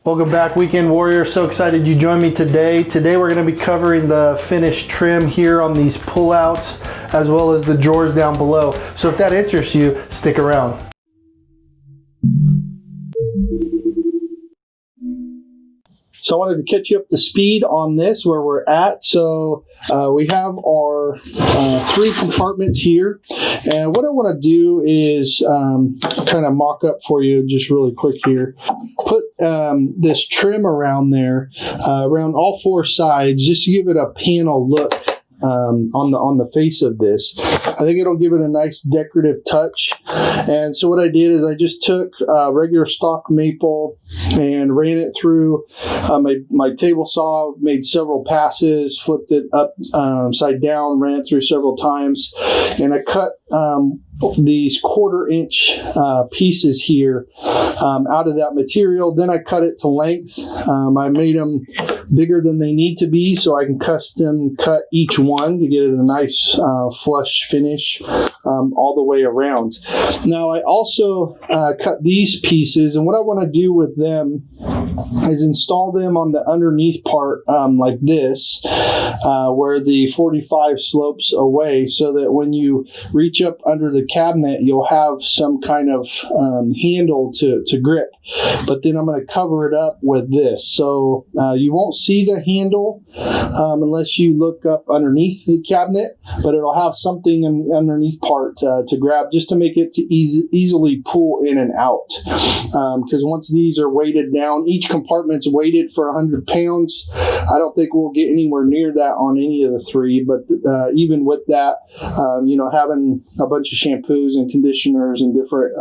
Welcome back, Weekend Warrior. So excited you joined me today. Today we're going to be covering the finished trim here on these pullouts as well as the drawers down below. So if that interests you, stick around. So I wanted to catch you up to speed on this, where we're at. So we have our 3 compartments here. And what I want to do is kind of mock up for you just really quick here. Put this trim around there, around all 4 sides, just to give it a panel look on the face of this. I think it'll give it a nice decorative touch. And so what I did is I just took regular stock maple and ran it through my table saw, made several passes, flipped it upside down, ran it through several times, and I cut these 1/4 inch pieces here out of that material. Then I cut it to length. I made them bigger than they need to be so I can custom cut each one to get it a nice flush finish all the way around. Now I also cut these pieces, and what I want to do with them is install them on the underneath part like this, where the 45 slopes away, so that when you reach up under the cabinet you'll have some kind of handle to grip. But then I'm going to cover it up with this, so you won't see the handle unless you look up underneath the cabinet, but it'll have something in the underneath part to grab, just to make it to easily pull in and out. Because once these are weighted down, each compartment's weighted for 100 pounds. I don't think we'll get anywhere near that on any of the 3, but even with that, having a bunch of shampoos and conditioners and different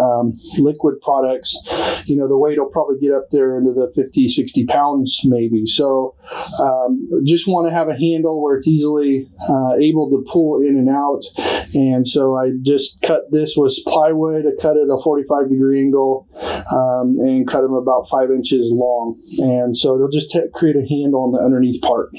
liquid products, the weight will probably get up there into the 50, 60 pounds maybe. So just want to have a handle where it's easily able to pull in and out. And so I just cut this with plywood. I cut it a 45-degree angle and cut them about 5 inches long. And so it'll just create a handle on the underneath part.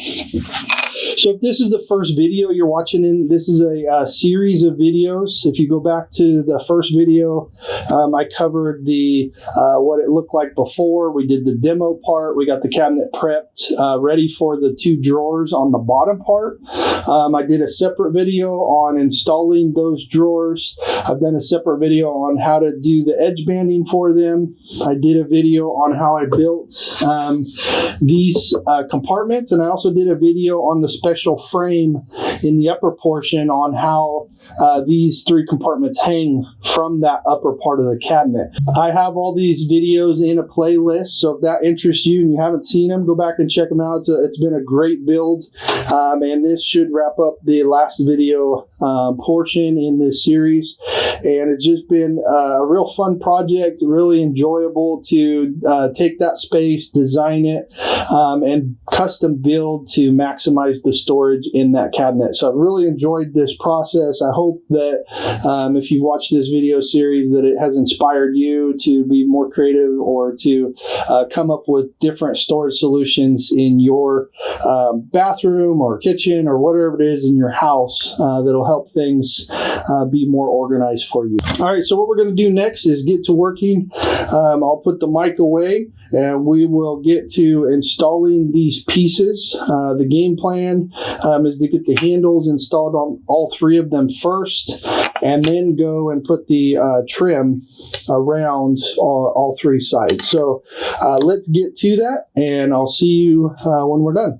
So if this is the first video you're watching, this is a series of videos. If you go back to the first video, I covered the what it looked like before. We did the demo part. We got the cabinet prepped, ready for the 2 drawers on the bottom part. I did a separate video on installing those drawers. I've done a separate video on how to do the edge banding for them. I did a video on how I built these compartments, and I also did a video on the special frame in the upper portion on how these 3 compartments hang from that upper part of the cabinet. I have all these videos in a playlist, so if that interests you and you haven't seen them, go back and check them out. It's been a great build, and this should wrap up the last video portion in this series. And it's just been a real fun project, really enjoyable to take that space, design it, and custom build to maximize the storage in that cabinet. So I've really enjoyed this process. I hope that if you've watched this video series, that it has inspired you to be more creative or to come up with different storage solutions in your bathroom or kitchen or whatever it is in your house that'll help things be more organized for you. All right, so what we're going to do next is get to working. I'll put the mic away and we will get to installing these pieces. The game plan is to get the handles installed on all 3 of them first, and then go and put the trim around all 3 sides. So let's get to that, and I'll see you when we're done.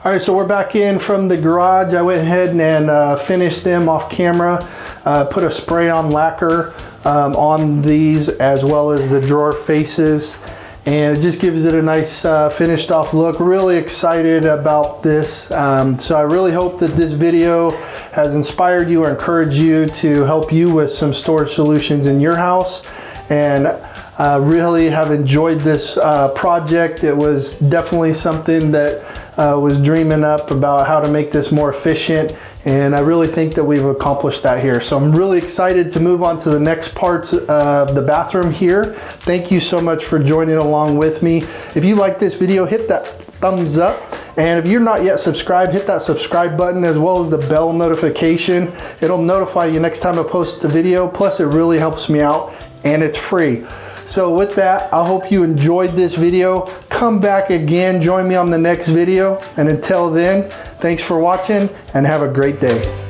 All right, so we're back in from the garage. I went ahead and finished them off camera. Put a spray on lacquer on these as well as the drawer faces, and it just gives it a nice finished off look. Really excited about this. So I really hope that this video has inspired you or encouraged you to help you with some storage solutions in your house. And really have enjoyed this project. It was definitely something that was dreaming up about how to make this more efficient, and I really think that we've accomplished that here. So I'm really excited to move on to the next parts of the bathroom here. Thank you so much for joining along with me. If you like this video, hit that thumbs up, and if you're not yet subscribed, hit that subscribe button as well as the bell notification. It'll notify you next time I post a video, plus it really helps me out and it's free. So with that, I hope you enjoyed this video. Come back again, join me on the next video, and until then, thanks for watching and have a great day.